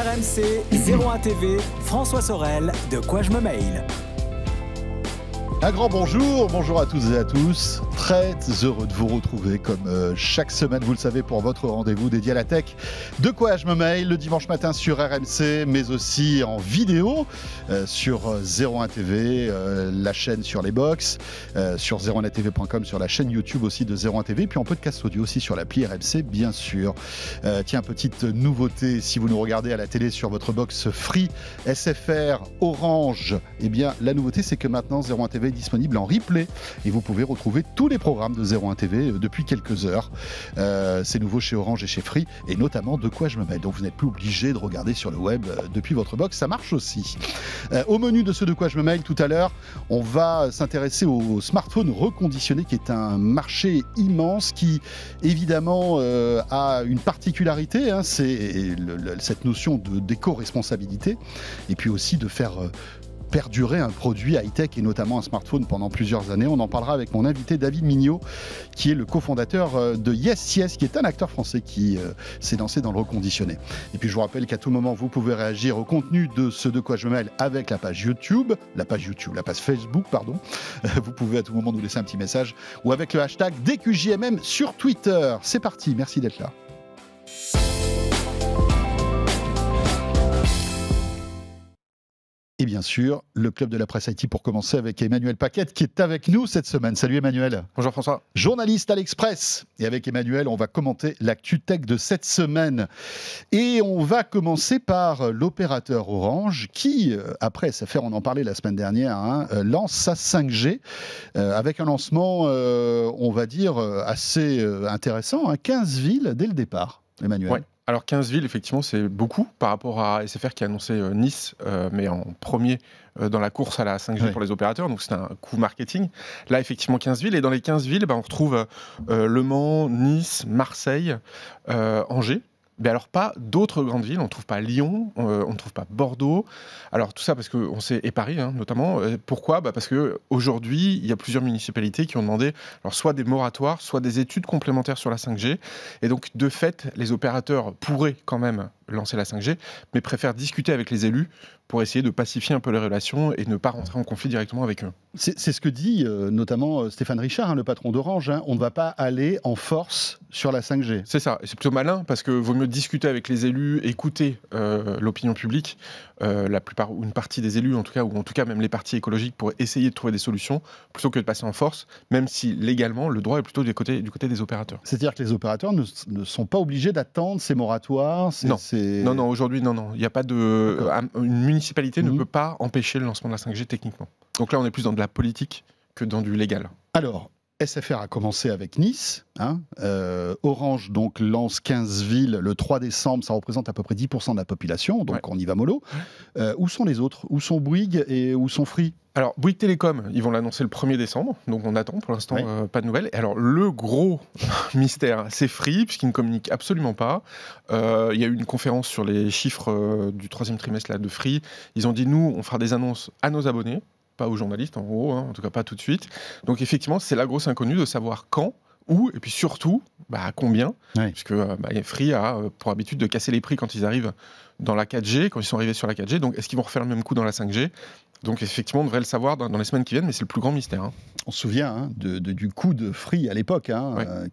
RMC, 01 TV, François Sorel, De quoi je me mail. Un grand bonjour à toutes et à tous. Très heureux de vous retrouver comme chaque semaine, vous le savez, pour votre rendez-vous dédié à la tech. De quoi je me mail le dimanche matin sur RMC, mais aussi en vidéo sur 01 TV, la chaîne sur les box, sur 01tv.com, sur la chaîne YouTube aussi de 01 TV, puis en podcast audio aussi sur l'appli RMC, bien sûr. Tiens, petite nouveauté, si vous nous regardez à la télé sur votre box Free, SFR, Orange, eh bien la nouveauté c'est que maintenant 01 TV est disponible en replay et vous pouvez retrouver tous les programmes de 01 TV depuis quelques heures. C'est nouveau chez Orange et chez Free, et notamment De quoi je me mail. Donc vous n'êtes plus obligé de regarder sur le web depuis votre box, ça marche aussi. Au menu de ce De quoi je me mail tout à l'heure, on va s'intéresser au smartphone reconditionné, qui est un marché immense qui évidemment a une particularité, hein, c'est cette notion d'éco-responsabilité, et puis aussi de faire perdurer un produit high-tech et notamment un smartphone pendant plusieurs années. On en parlera avec mon invité David Mignot, qui est le cofondateur de Yes, qui est un acteur français qui s'est lancé dans le reconditionné. Et puis je vous rappelle qu'à tout moment, vous pouvez réagir au contenu de ce De quoi je me mail avec la page Facebook, pardon. Vous pouvez à tout moment nous laisser un petit message ou avec le hashtag DQJMM sur Twitter. C'est parti, merci d'être là. Et bien sûr, le club de la presse IT pour commencer avec Emmanuel Paquette qui est avec nous cette semaine. Salut Emmanuel. Bonjour François. Journaliste à l'Express. Et avec Emmanuel, on va commenter l'actu tech de cette semaine. Et on va commencer par l'opérateur Orange qui, après SFR, on en parlait la semaine dernière, hein, lance sa 5G avec un lancement, on va dire, assez intéressant, hein, 15 villes dès le départ, Emmanuel. Ouais. Alors 15 villes, effectivement, c'est beaucoup par rapport à SFR qui a annoncé Nice, mais en premier dans la course à la 5G pour les opérateurs, donc c'est un coup marketing. Là, effectivement, 15 villes, et dans les 15 villes, on retrouve Le Mans, Nice, Marseille, Angers. Mais alors pas d'autres grandes villes, on ne trouve pas Lyon, on ne trouve pas Bordeaux. Alors tout ça parce qu'on sait, et Paris notamment. Pourquoi ? Parce qu'aujourd'hui, il y a plusieurs municipalités qui ont demandé alors, soit des moratoires, soit des études complémentaires sur la 5G. Et donc de fait, les opérateurs pourraient quand même lancer la 5G, mais préfèrent discuter avec les élus pour essayer de pacifier un peu les relations et ne pas rentrer en conflit directement avec eux. C'est ce que dit notamment Stéphane Richard, le patron d'Orange. On ne va pas aller en force sur la 5G. C'est ça, et c'est plutôt malin parce que vaut mieux discuter avec les élus, écouter l'opinion publique, la plupart ou une partie des élus en tout cas, ou en tout cas même les partis écologiques, pour essayer de trouver des solutions plutôt que de passer en force, même si légalement le droit est plutôt du côté des opérateurs. C'est-à-dire que les opérateurs ne sont pas obligés d'attendre ces moratoires. Non, aujourd'hui non, il n'y a pas de une municipalité ne peut pas empêcher le lancement de la 5G techniquement. Donc là on est plus dans de la politique que dans du légal. Alors, SFR a commencé avec Nice. Orange donc lance 15 villes le 3 décembre. Ça représente à peu près 10% de la population, donc on y va mollo. Où sont les autres ? Où sont Bouygues et où sont Free ? Alors, Bouygues Télécom, ils vont l'annoncer le 1er décembre, donc on attend pour l'instant pas de nouvelles. Et alors, le gros mystère, c'est Free, puisqu'ils ne communiquent absolument pas. Il y a eu une conférence sur les chiffres du 3e trimestre là, de Free. Ils ont dit, nous, on fera des annonces à nos abonnés, pas aux journalistes en gros, en tout cas pas tout de suite. Donc effectivement, c'est la grosse inconnue de savoir quand, où, et puis surtout, à combien, puisque Free a pour habitude de casser les prix quand ils arrivent dans la 4G, quand ils sont arrivés sur la 4G. Donc est-ce qu'ils vont refaire le même coup dans la 5G ? Donc effectivement, on devrait le savoir dans les semaines qui viennent, mais c'est le plus grand mystère. On se souvient du coup de Free à l'époque,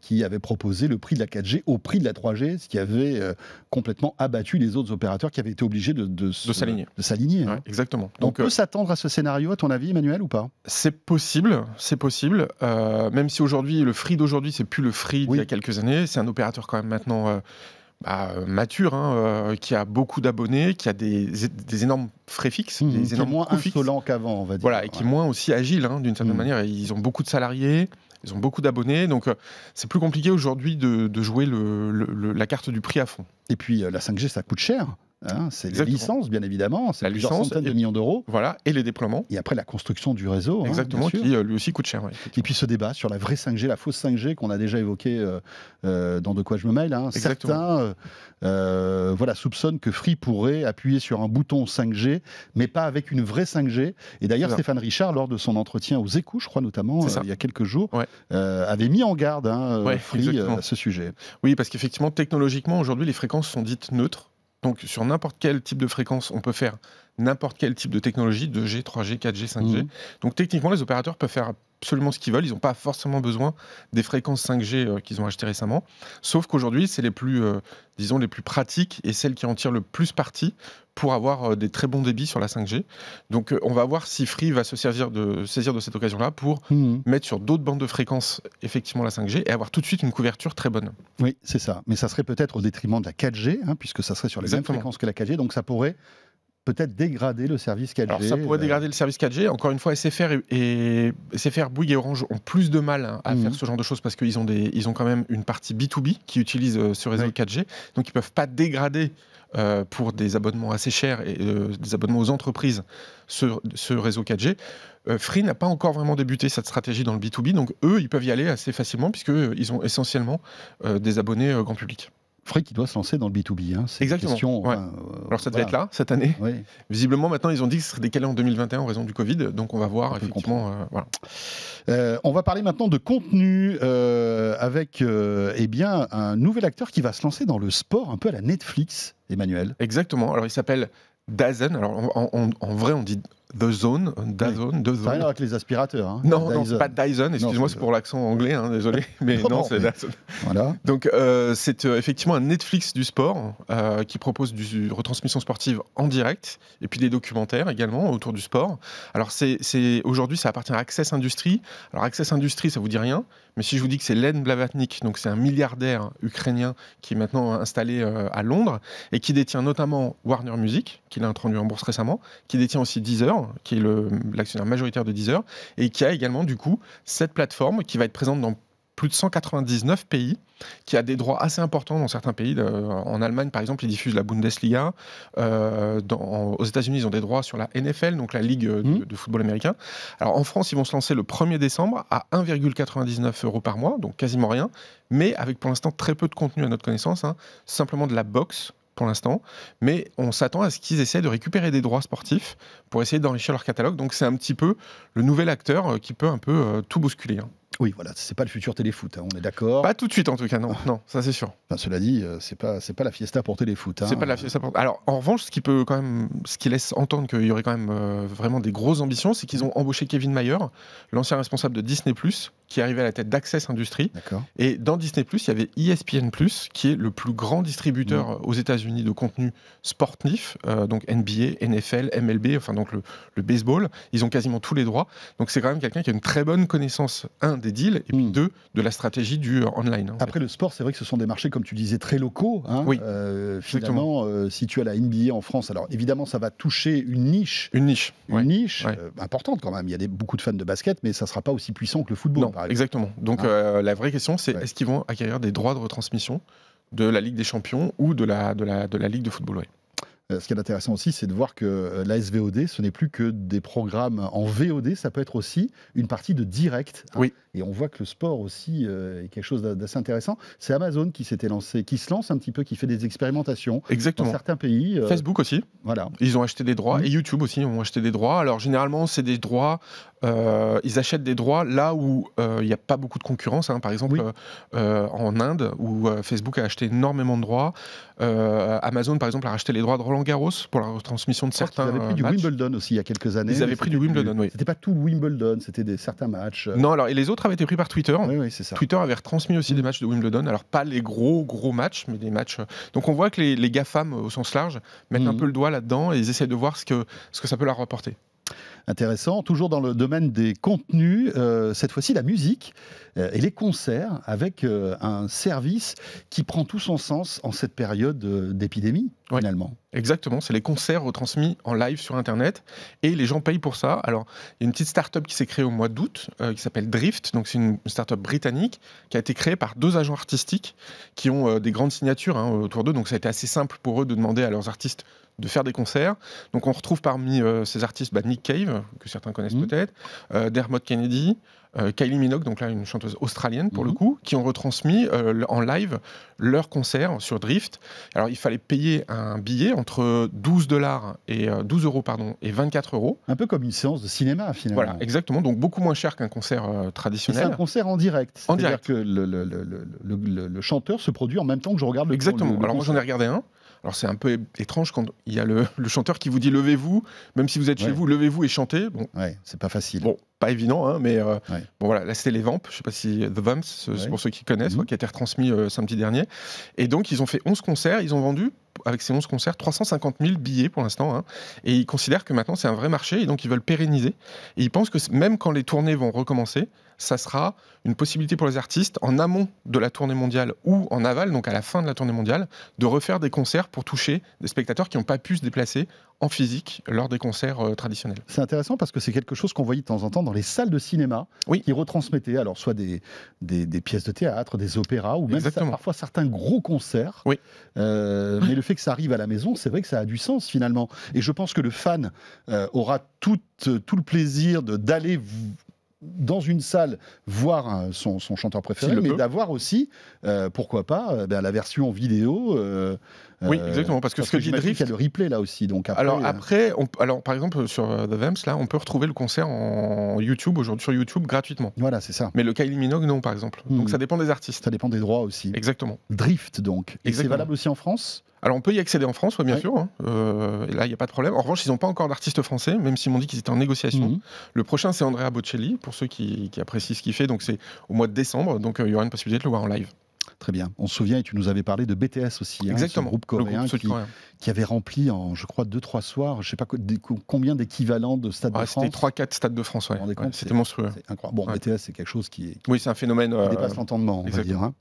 qui avait proposé le prix de la 4G au prix de la 3G, ce qui avait complètement abattu les autres opérateurs qui avaient été obligés de s'aligner. Exactement. Donc on peut s'attendre à ce scénario, à ton avis, Emmanuel, ou pas ? C'est possible. Même si aujourd'hui, le Free d'aujourd'hui, c'est plus le Free d'il y a quelques années, c'est un opérateur quand même maintenant mature, qui a beaucoup d'abonnés, qui a des énormes frais fixes, des énormes moins insolent qu'avant, on va dire. Voilà, et qui est moins aussi agile, d'une certaine manière. Ils ont beaucoup de salariés, ils ont beaucoup d'abonnés, donc c'est plus compliqué aujourd'hui de jouer la carte du prix à fond. Et puis la 5G, ça coûte cher. C'est les licences, bien évidemment, c'est plusieurs centaines de millions d'euros. Voilà, et les déploiements. Et après la construction du réseau. Exactement, qui lui aussi coûte cher. Et puis ce débat sur la vraie 5G, la fausse 5G qu'on a déjà évoqué dans De quoi je me mail. Certains soupçonnent que Free pourrait appuyer sur un bouton 5G, mais pas avec une vraie 5G. Et d'ailleurs, Stéphane Richard, lors de son entretien aux Échos, je crois notamment, il y a quelques jours, avait mis en garde Free à ce sujet. Oui, parce qu'effectivement, technologiquement, aujourd'hui, les fréquences sont dites neutres. Donc sur n'importe quel type de fréquence, on peut faire n'importe quel type de technologie, 2G, 3G, 4G, 5G. Donc techniquement, les opérateurs peuvent faire absolument ce qu'ils veulent. Ils n'ont pas forcément besoin des fréquences 5G qu'ils ont achetées récemment. Sauf qu'aujourd'hui, c'est les plus, disons, les plus pratiques et celles qui en tirent le plus parti pour avoir des très bons débits sur la 5G. Donc on va voir si Free va se saisir de cette occasion-là pour mettre sur d'autres bandes de fréquences effectivement la 5G et avoir tout de suite une couverture très bonne. Oui, c'est ça. Mais ça serait peut-être au détriment de la 4G, puisque ça serait sur les mêmes fréquences que la 4G. Donc ça pourrait peut-être dégrader le service 4G. Alors ça pourrait dégrader le service 4G. Encore une fois, SFR, Bouygues et Orange ont plus de mal à faire ce genre de choses parce qu'ils ont quand même une partie B2B qui utilise ce réseau 4G. Donc ils ne peuvent pas dégrader pour des abonnements assez chers et des abonnements aux entreprises ce réseau 4G. Free n'a pas encore vraiment débuté cette stratégie dans le B2B. Donc eux, ils peuvent y aller assez facilement puisqu'ils ont essentiellement des abonnés grand public. Free qui doit se lancer dans le B2B. Exactement. Question, alors ça devait être là, cette année. Oui. Visiblement, maintenant, ils ont dit que ce serait décalé en 2021 en raison du Covid. Donc on va voir, effectivement. On va parler maintenant de contenu avec un nouvel acteur qui va se lancer dans le sport, un peu à la Netflix, Emmanuel. Exactement. Alors il s'appelle DAZN. Alors en vrai, on dit The Zone, DAZN. Ça n'a rien à voir avec les aspirateurs. Non, c'est pas Dyson. Excuse-moi, c'est pour l'accent anglais, désolé. Mais non, c'est DAZN. Voilà. Donc c'est effectivement un Netflix du sport qui propose du retransmission sportive en direct et puis des documentaires également autour du sport. Alors aujourd'hui, ça appartient à Access Industries. Alors Access Industries, ça vous dit rien, mais si je vous dis que c'est Len Blavatnik, donc c'est un milliardaire ukrainien qui est maintenant installé à Londres et qui détient notamment Warner Music, qu'il a introduit en bourse récemment, qui détient aussi Deezer, qui est l'actionnaire majoritaire de Deezer, et qui a également du coup cette plateforme qui va être présente dans plus de 199 pays, qui a des droits assez importants dans certains pays. En Allemagne, par exemple, ils diffusent la Bundesliga. Aux États-Unis, ils ont des droits sur la NFL, donc la Ligue de football américain. Alors en France, ils vont se lancer le 1er décembre à 1,99 € par mois, donc quasiment rien, mais avec pour l'instant très peu de contenu à notre connaissance, simplement de la boxe pour l'instant, mais on s'attend à ce qu'ils essaient de récupérer des droits sportifs pour essayer d'enrichir leur catalogue. Donc c'est un petit peu le nouvel acteur qui peut un peu tout bousculer. Oui, voilà, c'est pas le futur téléfoot, on est d'accord. Pas tout de suite en tout cas, non, ça c'est sûr. Enfin, cela dit, c'est pas la fiesta pour téléfoot. C'est pas la fiesta pour. Alors en revanche, ce qui laisse entendre qu'il y aurait quand même vraiment des grosses ambitions, c'est qu'ils ont embauché Kevin Mayer, l'ancien responsable de Disney+, qui est arrivé à la tête d'Access Industries. Et dans Disney+, il y avait ESPN+, qui est le plus grand distributeur aux États-Unis de contenu sportif, donc NBA, NFL, MLB, enfin donc le baseball. Ils ont quasiment tous les droits. Donc c'est quand même quelqu'un qui a une très bonne connaissance, des deals, et puis deux, de la stratégie du online. Après le sport, c'est vrai que ce sont des marchés, comme tu disais, très locaux. Oui, finalement, si tu as la NBA en France, alors évidemment, ça va toucher une niche. Importante quand même. Il y a beaucoup de fans de basket, mais ça ne sera pas aussi puissant que le football. Non, exactement. Donc la vraie question, c'est est-ce qu'ils vont acquérir des droits de retransmission de la Ligue des Champions ou de la Ligue de football. Ce qui est intéressant aussi, c'est de voir que la SVOD, ce n'est plus que des programmes en VOD, ça peut être aussi une partie de direct. Oui. Et on voit que le sport aussi est quelque chose d'assez intéressant. C'est Amazon qui s'était lancé, qui se lance un petit peu, qui fait des expérimentations dans certains pays. Facebook aussi. Voilà. Ils ont acheté des droits et YouTube aussi ont acheté des droits. Alors généralement, c'est des droits. Ils achètent des droits là où il n'y a pas beaucoup de concurrence. Par exemple, en Inde, où Facebook a acheté énormément de droits. Amazon, par exemple, a racheté les droits de Roland Garros pour la retransmission de certains matchs. Ils avaient pris du Wimbledon aussi il y a quelques années. Ils avaient pris du Wimbledon, oui. C'était pas tout le Wimbledon, c'était certains matchs. Non, alors et les autres avaient été pris par Twitter. Oui, c'est ça. Twitter avait retransmis aussi des matchs de Wimbledon. Alors pas les gros matchs, mais des matchs. Donc on voit que les GAFAM au sens large mettent un peu le doigt là-dedans et ils essaient de voir ce que ça peut leur rapporter. Intéressant, toujours dans le domaine des contenus, cette fois-ci la musique et les concerts avec un service qui prend tout son sens en cette période d'épidémie, finalement. Exactement, c'est les concerts retransmis en live sur Internet et les gens payent pour ça. Alors, il y a une petite start-up qui s'est créée au mois d'août qui s'appelle Drift, donc c'est une start-up britannique qui a été créée par 2 agents artistiques qui ont des grandes signatures autour d'eux, donc ça a été assez simple pour eux de demander à leurs artistes de faire des concerts. Donc on retrouve parmi ces artistes Nick Cave, que certains connaissent peut-être, Dermot Kennedy, Kylie Minogue, donc là une chanteuse australienne pour le coup, qui ont retransmis en live leur concert sur Drift. Alors il fallait payer un billet entre 12 € et 24 €. Un peu comme une séance de cinéma finalement. Voilà, exactement, donc beaucoup moins cher qu'un concert traditionnel. C'est un concert en direct. C'est-à-dire que le chanteur se produit en même temps que je regarde le Exactement. Alors moi j'en ai regardé un. Alors c'est un peu étrange quand il y a le chanteur qui vous dit levez-vous, même si vous êtes chez vous, levez-vous et chantez. Bon, c'est pas facile. Bon, pas évident, hein, mais bon voilà, là c'était les Vamps, je sais pas si The Vamps, c'est pour ceux qui connaissent, qui a été retransmis samedi dernier. Et donc ils ont fait 11 concerts, ils ont vendu avec ces 11 concerts 350 000 billets pour l'instant, hein, et ils considèrent que maintenant c'est un vrai marché et donc ils veulent pérenniser. Et ils pensent que même quand les tournées vont recommencer, ça sera une possibilité pour les artistes, en amont de la tournée mondiale ou en aval, donc à la fin de la tournée mondiale, de refaire des concerts pour toucher des spectateurs qui n'ont pas pu se déplacer en physique lors des concerts traditionnels. C'est intéressant parce que c'est quelque chose qu'on voyait de temps en temps dans les salles de cinéma qui retransmettaient alors soit des pièces de théâtre, des opéras ou même parfois certains gros concerts. Mais le fait que ça arrive à la maison, c'est vrai que ça a du sens finalement. Et je pense que le fan aura tout le plaisir d'aller dans une salle voir son chanteur préféré, mais d'avoir aussi, pourquoi pas, la version vidéo. Oui, exactement, parce que ce que dit Drift, il y a le replay là aussi. Donc après, alors par exemple sur The Vamps, là, on peut retrouver le concert en YouTube aujourd'hui sur YouTube gratuitement. Voilà, c'est ça. Mais le Kylie Minogue, non, par exemple. Donc ça dépend des artistes. Ça dépend des droits aussi. Exactement. Drift donc. Et c'est valable aussi en France ? Alors on peut y accéder en France, bien sûr. Hein. Là, il n'y a pas de problème. En revanche, ils n'ont pas encore d'artistes français, même s'ils m'ont dit qu'ils étaient en négociation. Le prochain, c'est Andrea Bocelli, pour ceux qui apprécient ce qu'il fait. Donc c'est au mois de décembre. Donc il y aura une possibilité de le voir en live. Très bien. On se souvient, et tu nous avais parlé de BTS aussi, exactement, ce groupe coréen qui avait rempli en, je crois, 2-3 soirs, je ne sais pas combien d'équivalents de Stade de France. C'était 3-4 Stades de France, c'était monstrueux. C'est incroyable. Bon, BTS, c'est quelque chose qui c'est un phénomène qui dépasse l'entendement, on va dire. Hein.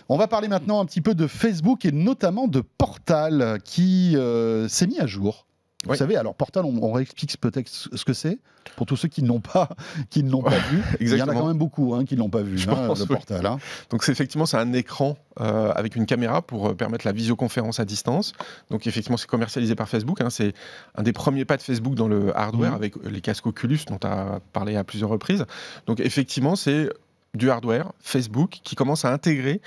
On va parler maintenant un petit peu de Facebook et notamment de Portal qui s'est mis à jour. Vous savez, alors Portal, on réexplique peut-être ce que c'est pour tous ceux qui ne l'ont pas vu. Il y en a quand même beaucoup qui ne l'ont pas vu, le Portal. Hein. Donc effectivement, c'est un écran avec une caméra pour permettre la visioconférence à distance. Donc effectivement, c'est commercialisé par Facebook. Hein. C'est un des premiers pas de Facebook dans le hardware avec les casques Oculus dont tu as parlé à plusieurs reprises. Donc effectivement, c'est du hardware Facebook qui commence à intégrer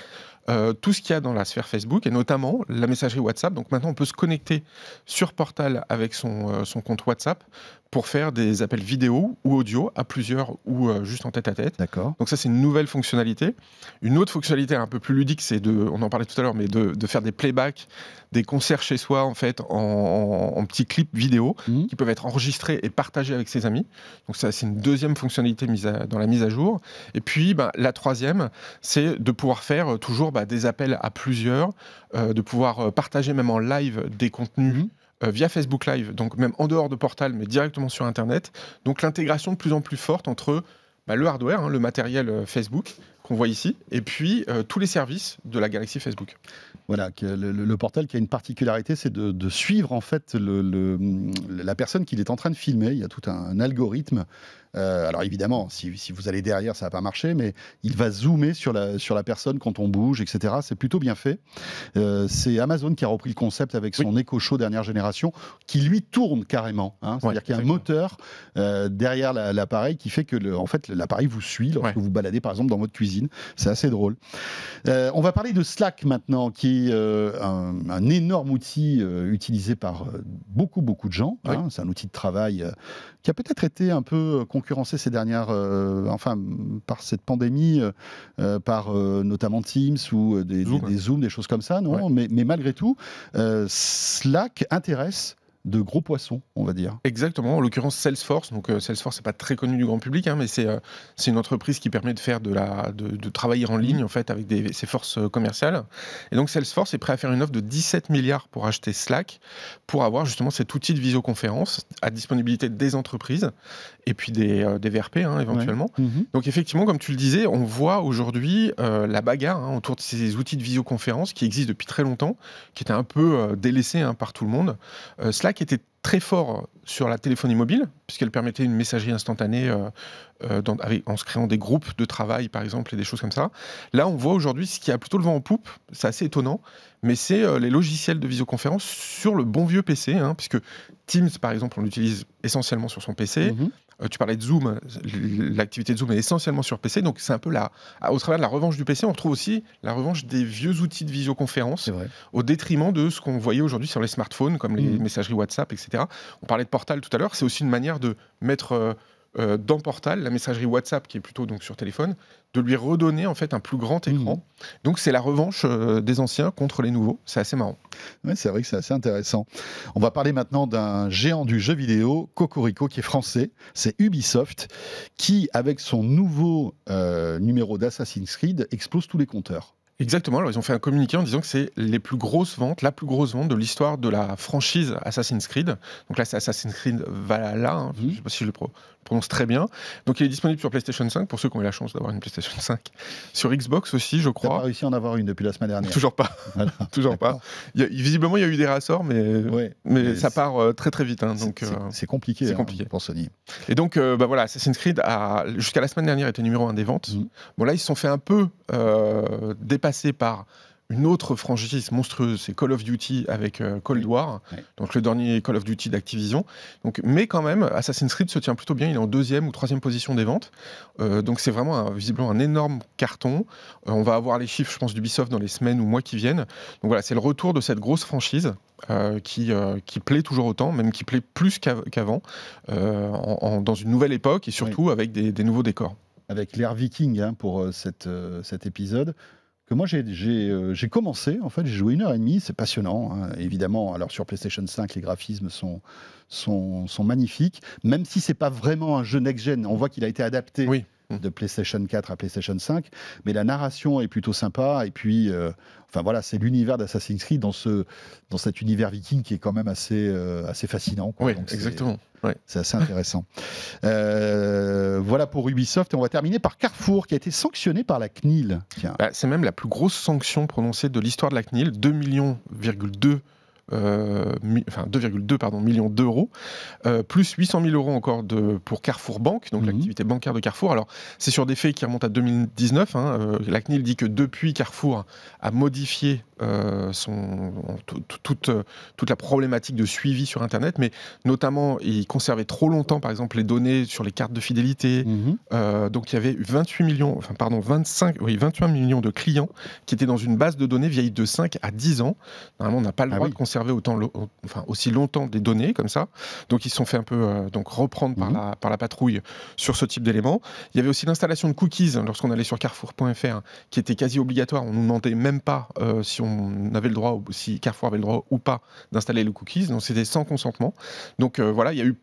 tout ce qu'il y a dans la sphère Facebook et notamment la messagerie WhatsApp. Donc maintenant, on peut se connecter sur Portal avec son compte WhatsApp pour faire des appels vidéo ou audio à plusieurs ou juste en tête-à-tête. D'accord. Donc ça, c'est une nouvelle fonctionnalité. Une autre fonctionnalité un peu plus ludique, c'est on en parlait tout à l'heure, mais de faire des playbacks, des concerts chez soi en fait en petits clips vidéo qui peuvent être enregistrés et partagés avec ses amis. Donc ça, c'est une deuxième fonctionnalité dans la mise à jour. Et puis la troisième, c'est de pouvoir faire toujours des appels à plusieurs, de pouvoir partager même en live des contenus via Facebook Live, donc même en dehors de Portal, mais directement sur Internet. Donc l'intégration de plus en plus forte entre le hardware, le matériel Facebook qu'on voit ici, et puis tous les services de la galaxie Facebook. Voilà, le Portal qui a une particularité, c'est de suivre en fait la personne qu'il est en train de filmer. Il y a tout un algorithme. Alors évidemment, si vous allez derrière, ça va pas marcher, mais il va zoomer sur la personne quand on bouge, etc. C'est plutôt bien fait. C'est Amazon qui a repris le concept avec son Echo Show dernière génération, qui lui tourne carrément. Hein. C'est-à-dire qu'il y a un moteur derrière l'appareil qui fait que en fait, l'appareil vous suit lorsque vous baladez par exemple dans votre cuisine. C'est assez drôle. On va parler de Slack maintenant, qui est un énorme outil utilisé par beaucoup de gens. Hein. C'est un outil de travail qui a peut-être été un peu concurrencé ces dernières, par cette pandémie, par notamment Teams ou des Zoom, des choses comme ça, non ? Mais malgré tout, Slack intéresse de gros poissons, on va dire. Exactement, en l'occurrence Salesforce. Donc Salesforce, c'est pas très connu du grand public, mais c'est une entreprise qui permet de faire de travailler en ligne en fait avec ses forces commerciales. Et donc Salesforce est prêt à faire une offre de 17 milliards pour acheter Slack, pour avoir justement cet outil de visioconférence à disponibilité des entreprises et puis des VRP éventuellement. Donc effectivement, comme tu le disais, on voit aujourd'hui la bagarre autour de ces outils de visioconférence qui existent depuis très longtemps, qui étaient un peu délaissés par tout le monde. Slack était très fort sur la téléphonie mobile, puisqu'elle permettait une messagerie instantanée en se créant des groupes de travail, par exemple, et des choses comme ça. Là, on voit aujourd'hui ce qui a plutôt le vent en poupe, c'est assez étonnant, mais c'est les logiciels de visioconférence sur le bon vieux PC, puisque Teams, par exemple, on l'utilise essentiellement sur son PC. Tu parlais de Zoom, l'activité de Zoom est essentiellement sur PC, donc c'est un peu au travers de la revanche du PC, on retrouve aussi la revanche des vieux outils de visioconférence, au détriment de ce qu'on voyait aujourd'hui sur les smartphones, comme les messageries WhatsApp, etc. On parlait de Portal tout à l'heure, c'est aussi une manière de mettre dans Portal, la messagerie WhatsApp qui est plutôt donc sur téléphone, de lui redonner en fait un plus grand écran. Donc c'est la revanche des anciens contre les nouveaux. C'est assez marrant. Ouais, c'est vrai que c'est assez intéressant. On va parler maintenant d'un géant du jeu vidéo, Cocorico, qui est français. C'est Ubisoft, qui, avec son nouveau numéro d'Assassin's Creed, explose tous les compteurs. Exactement, alors ils ont fait un communiqué en disant que c'est la plus grosse vente de l'histoire de la franchise Assassin's Creed. Donc là, c'est Assassin's Creed Valhalla, hein, je ne sais pas si je le prononce très bien. Donc il est disponible sur PlayStation 5, pour ceux qui ont eu la chance d'avoir une PlayStation 5. Sur Xbox aussi, je crois. Tu n'as pas réussi à en avoir une depuis la semaine dernière. Toujours pas. Voilà. Toujours pas. Visiblement, il y a eu des rassorts, mais ça part très très vite. Hein, c'est compliqué, c'est compliqué. Pour Sony. Et donc, voilà, Assassin's Creed a, jusqu'à la semaine dernière, été numéro 1 des ventes. Bon, là, ils se sont fait un peu dépasser par une autre franchise monstrueuse, c'est Call of Duty avec Cold War, donc le dernier Call of Duty d'Activision. Donc, mais quand même, Assassin's Creed se tient plutôt bien, il est en 2e ou 3e position des ventes. Donc c'est vraiment visiblement un énorme carton. On va avoir les chiffres, je pense, d'Ubisoft dans les semaines ou mois qui viennent. Donc voilà, c'est le retour de cette grosse franchise qui plaît toujours autant, même qui plaît plus qu'avant, dans une nouvelle époque et surtout avec des nouveaux décors. Avec l'ère viking pour cet épisode. Que moi j'ai commencé, en fait j'ai joué 1h30, c'est passionnant, hein, évidemment. Alors sur PlayStation 5 les graphismes sont magnifiques, même si c'est pas vraiment un jeu next-gen, on voit qu'il a été adapté de PlayStation 4 à PlayStation 5, mais la narration est plutôt sympa, et puis enfin voilà, c'est l'univers d'Assassin's Creed dans cet univers viking qui est quand même assez fascinant, quoi. Oui, donc exactement. C'est assez intéressant. Voilà pour Ubisoft. Et on va terminer par Carrefour, qui a été sanctionné par la CNIL. C'est même la plus grosse sanction prononcée de l'histoire de la CNIL, 2,2 millions d'euros, plus 800 000 euros encore pour Carrefour Banque, donc l'activité bancaire de Carrefour. Alors, c'est sur des faits qui remontent à 2019. La CNIL dit que depuis, Carrefour a modifié toute la problématique de suivi sur Internet, mais notamment, il conservait trop longtemps, par exemple, les données sur les cartes de fidélité. Donc, il y avait 28 millions de clients qui étaient dans une base de données vieille de 5 à 10 ans. Normalement, on n'a pas le droit de conserver aussi longtemps des données comme ça. Donc ils se sont fait un peu reprendre par la patrouille sur ce type d'éléments. Il y avait aussi l'installation de cookies lorsqu'on allait sur Carrefour.fr qui était quasi obligatoire. On ne nous demandait même pas si Carrefour avait le droit ou pas d'installer le cookies. Donc c'était sans consentement. Donc voilà, il y a eu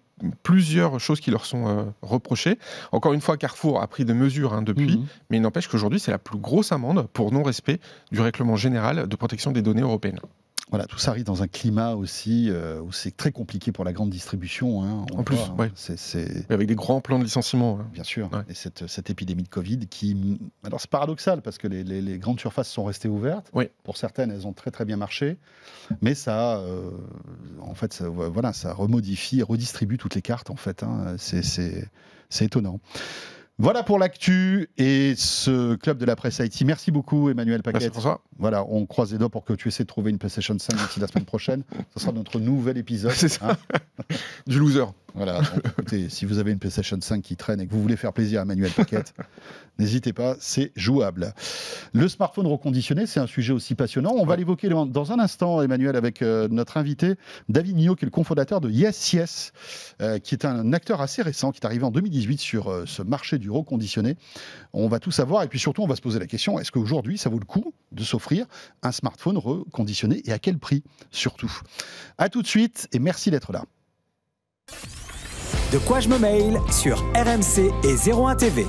plusieurs choses qui leur sont reprochées. Encore une fois, Carrefour a pris des mesures depuis, mais il n'empêche qu'aujourd'hui, c'est la plus grosse amende pour non-respect du règlement général de protection des données européennes. Voilà, tout ça arrive dans un climat aussi où c'est très compliqué pour la grande distribution. En plus, avec des grands plans de licenciement. Bien sûr. Et cette épidémie de Covid qui... Alors c'est paradoxal parce que les grandes surfaces sont restées ouvertes. Pour certaines, elles ont très très bien marché. Mais ça, ça redistribue toutes les cartes en fait. C'est étonnant. Voilà pour l'actu et ce club de la presse IT. Merci beaucoup Emmanuel Paquette. Merci pour ça. Voilà, on croise les doigts pour que tu essaies de trouver une PlayStation 5 d'ici la semaine prochaine. Ce sera notre nouvel épisode. C'est ça. Du loser. Voilà, donc, écoutez, si vous avez une PlayStation 5 qui traîne et que vous voulez faire plaisir à Emmanuel Paquette, n'hésitez pas, c'est jouable. Le smartphone reconditionné, c'est un sujet aussi passionnant. On va l'évoquer dans un instant, Emmanuel, avec notre invité, David Niot, qui est le cofondateur de YesYes, qui est un acteur assez récent, qui est arrivé en 2018 sur ce marché du reconditionné. On va tout savoir et puis surtout, on va se poser la question, est-ce qu'aujourd'hui, ça vaut le coup de s'offrir un smartphone reconditionné et à quel prix surtout? À tout de suite et merci d'être là. De quoi je me mail sur RMC et 01 TV.